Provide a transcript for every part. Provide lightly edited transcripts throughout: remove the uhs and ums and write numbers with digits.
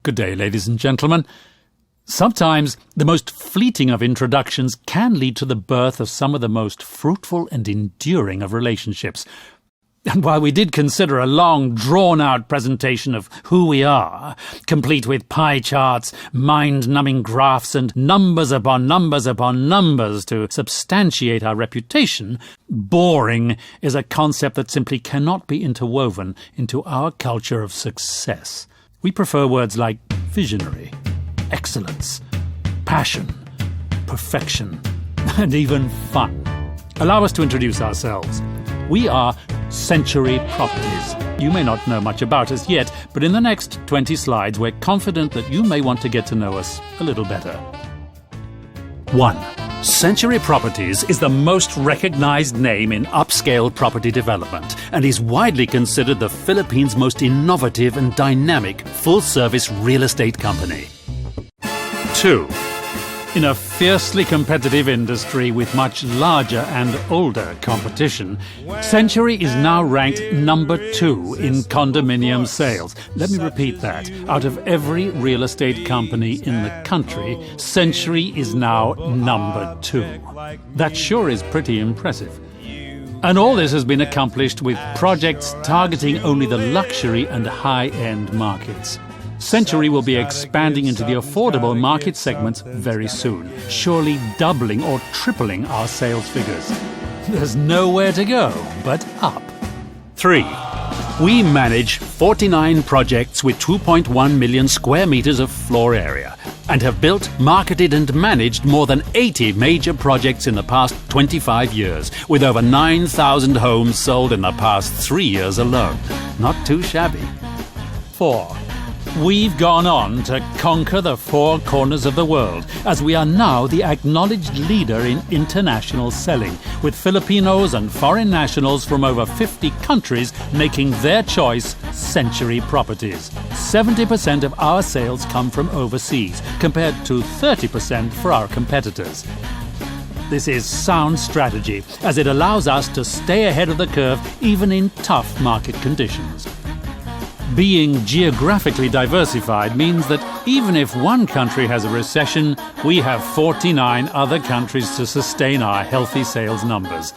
Good day, ladies and gentlemen. Sometimes the most fleeting of introductions can lead to the birth of some of the most fruitful and enduring of relationships. And while we did consider a long, drawn-out presentation of who we are, complete with pie charts, mind-numbing graphs, and numbers upon numbers upon numbers to substantiate our reputation, boring is a concept that simply cannot be interwoven into our culture of success. We prefer words like visionary, excellence, passion, perfection, and even fun. Allow us to introduce ourselves. We are Century Properties. You may not know much about us yet, but in the next 20 slides, we're confident that you may want to get to know us a little better. 1. Century Properties is the most recognized name in upscale property development and is widely considered the Philippines' most innovative and dynamic full-service real estate company. 2. In a fiercely competitive industry with much larger and older competition, Century is now ranked number 2 in condominium sales. Let me repeat that. Out of every real estate company in the country, Century is now number 2. That sure is pretty impressive. And all this has been accomplished with projects targeting only the luxury and high-end markets. Century will be expanding into the affordable market segments very soon, surely doubling or tripling our sales figures. There's nowhere to go but up. 3. We manage 49 projects with 2.1 million square meters of floor area and have built, marketed and managed more than 80 major projects in the past 25 years, with over 9,000 homes sold in the past 3 years alone. Not too shabby. 4. We've gone on to conquer the 4 corners of the world, as we are now the acknowledged leader in international selling, with Filipinos and foreign nationals from over 50 countries making their choice Century Properties. 70% of our sales come from overseas, compared to 30% for our competitors. This is sound strategy, as it allows us to stay ahead of the curve even in tough market conditions. Being geographically diversified means that even if one country has a recession, we have 49 other countries to sustain our healthy sales numbers.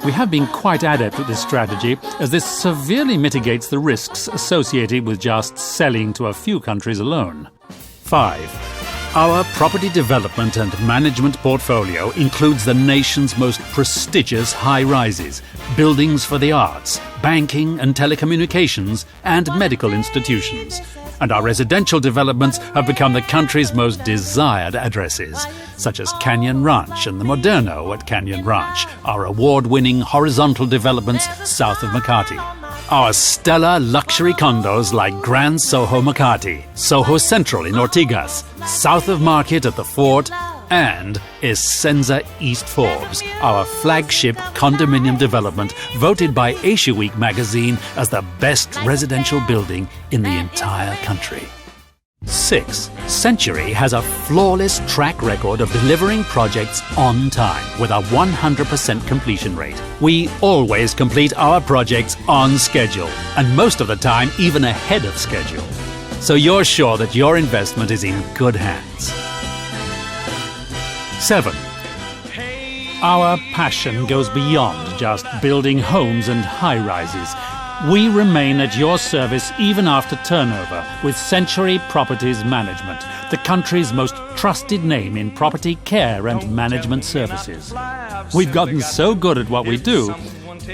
We have been quite adept at this strategy, as this severely mitigates the risks associated with just selling to a few countries alone. 5. Our property development and management portfolio includes the nation's most prestigious high-rises, buildings for the arts, banking and telecommunications, and medical institutions. And our residential developments have become the country's most desired addresses, such as Canyon Ranch and the Moderno at Canyon Ranch, our award-winning horizontal developments south of Makati. Our stellar luxury condos like Grand Soho Makati, Soho Central in Ortigas, south of Market at the Fort, and Essenza East Forbes, our flagship condominium development, voted by Asia Week magazine as the best residential building in the entire country. 6. Century has a flawless track record of delivering projects on time with a 100% completion rate. We always complete our projects on schedule, and most of the time even ahead of schedule. So you're sure that your investment is in good hands. 7. Our passion goes beyond just building homes and high-rises. We remain at your service even after turnover with Century Properties Management, the country's most trusted name in property care and management services. We've gotten so good at what we do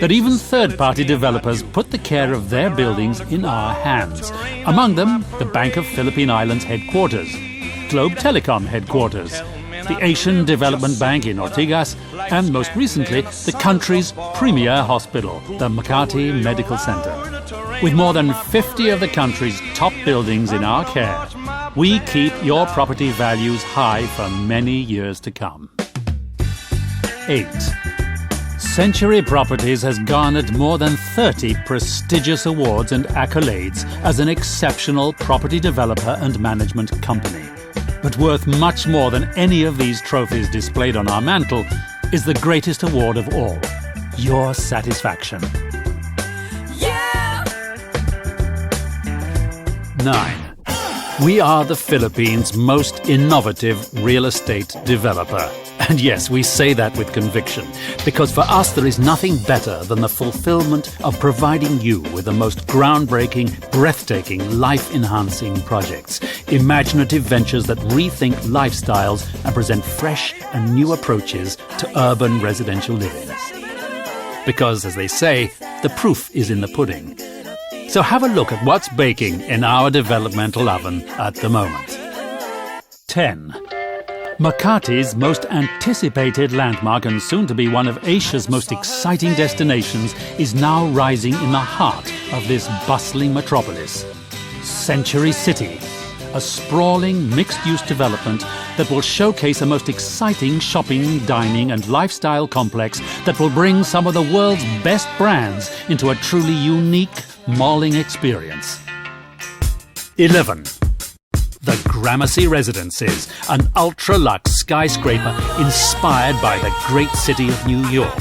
that even third-party developers put the care of their buildings in our hands. Among them, the Bank of Philippine Islands headquarters, Globe Telecom headquarters, the Asian Development Bank in Ortigas, and most recently, the country's premier hospital, the Makati Medical Center. With more than 50 of the country's top buildings in our care, we keep your property values high for many years to come. 8. Century Properties has garnered more than 30 prestigious awards and accolades as an exceptional property developer and management company. But worth much more than any of these trophies displayed on our mantle is the greatest award of all, your satisfaction. Yeah! 9. We are the Philippines' most innovative real estate developer. And yes, we say that with conviction, because for us there is nothing better than the fulfillment of providing you with the most groundbreaking, breathtaking, life-enhancing projects, imaginative ventures that rethink lifestyles and present fresh and new approaches to urban residential living. Because, as they say, the proof is in the pudding. So have a look at what's baking in our developmental oven at the moment. 10. Makati's most anticipated landmark and soon to be one of Asia's most exciting destinations is now rising in the heart of this bustling metropolis. Century City, a sprawling mixed-use development that will showcase a most exciting shopping, dining and lifestyle complex that will bring some of the world's best brands into a truly unique malling experience. 11. The Gramercy Residences, an ultra-luxe skyscraper inspired by the great city of New York.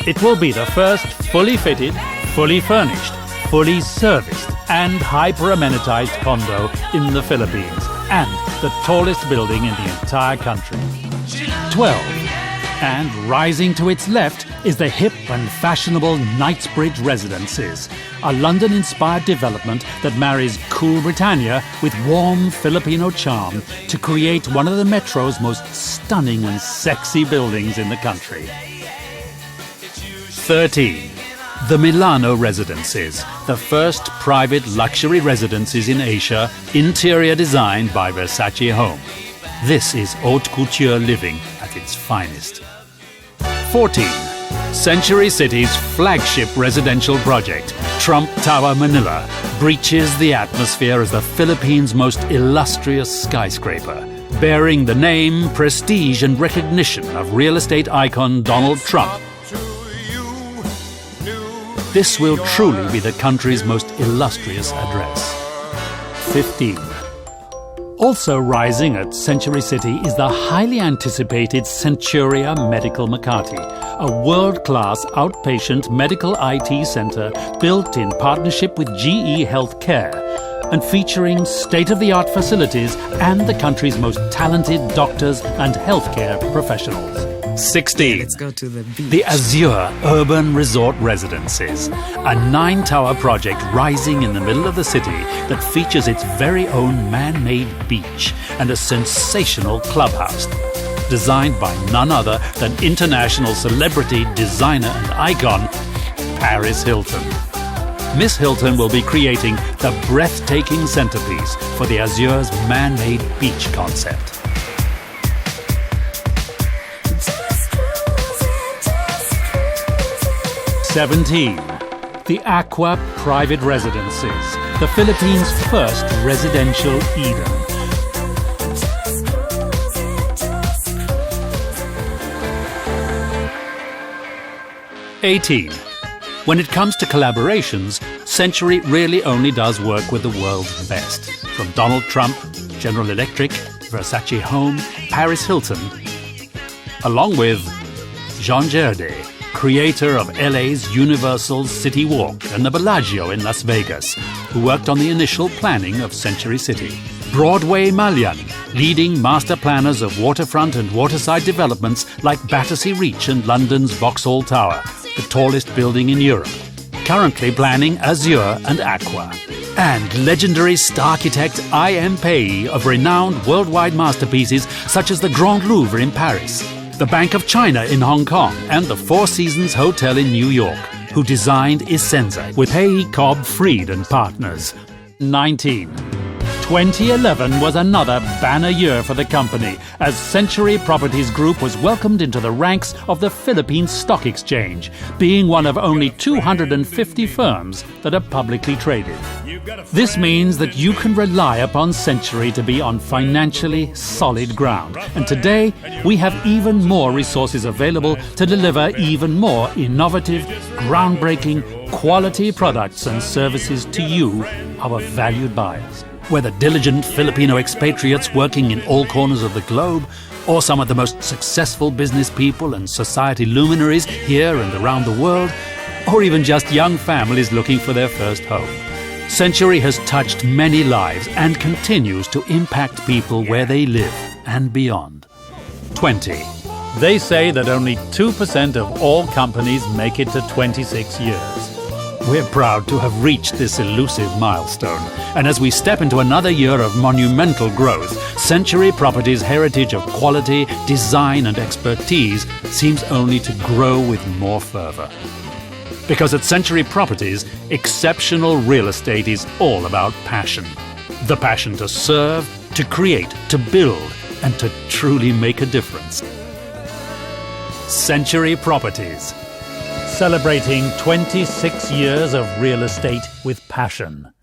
It will be the first fully fitted, fully furnished, fully serviced and hyper-amenitized condo in the Philippines and the tallest building in the entire country. 12. And rising to its left is the hip and fashionable Knightsbridge Residences, a London-inspired development that marries cool Britannia with warm Filipino charm to create one of the Metro's most stunning and sexy buildings in the country. 13. The Milano Residences, the first private luxury residences in Asia, interior designed by Versace Home. This is haute couture living at its finest. 14. Century City's flagship residential project, Trump Tower Manila, breaches the atmosphere as the Philippines' most illustrious skyscraper, bearing the name, prestige and recognition of real estate icon Donald Trump. This will truly be the country's most illustrious address. 15. Also rising at Century City is the highly anticipated Centuria Medical Makati, a world-class outpatient medical IT center built in partnership with GE Healthcare and featuring state-of-the-art facilities and the country's most talented doctors and healthcare professionals. 16. Let's go to the beach. The Azure Urban Resort Residences, a 9-tower project rising in the middle of the city that features its very own man-made beach and a sensational clubhouse. Designed by none other than international celebrity, designer and icon, Paris Hilton. Miss Hilton will be creating the breathtaking centerpiece for the Azure's man-made beach concept. 17. The Aqua Private Residences, the Philippines' first residential Eden. 18. When it comes to collaborations, Century really only does work with the world's best. From Donald Trump, General Electric, Versace Home, Paris Hilton, along with Jean Girardet, creator of LA's Universal City Walk and the Bellagio in Las Vegas, who worked on the initial planning of Century City. Broadway Malian, leading master planners of waterfront and waterside developments like Battersea Reach and London's Vauxhall Tower, the tallest building in Europe, currently planning Azure and Aqua. And legendary star architect I.M. Pei of renowned worldwide masterpieces such as the Grand Louvre in Paris, the Bank of China in Hong Kong, and the Four Seasons Hotel in New York, who designed Essenza with Pei Cobb Fried and Partners. 19. 2011 was another banner year for the company, as Century Properties Group was welcomed into the ranks of the Philippine Stock Exchange, being one of only 250 firms that are publicly traded. This means that you can rely upon Century to be on financially solid ground. And today, we have even more resources available to deliver even more innovative, groundbreaking, quality products and services to you, our valued buyers. Whether diligent Filipino expatriates working in all corners of the globe, or some of the most successful business people and society luminaries here and around the world, or even just young families looking for their first home. Century has touched many lives and continues to impact people where they live and beyond. 20. They say that only 2% of all companies make it to 26 years. We're proud to have reached this elusive milestone, and as we step into another year of monumental growth, Century Properties' heritage of quality, design and expertise seems only to grow with more fervour. Because at Century Properties, exceptional real estate is all about passion. The passion to serve, to create, to build, and to truly make a difference. Century Properties, celebrating 26 years of real estate with passion.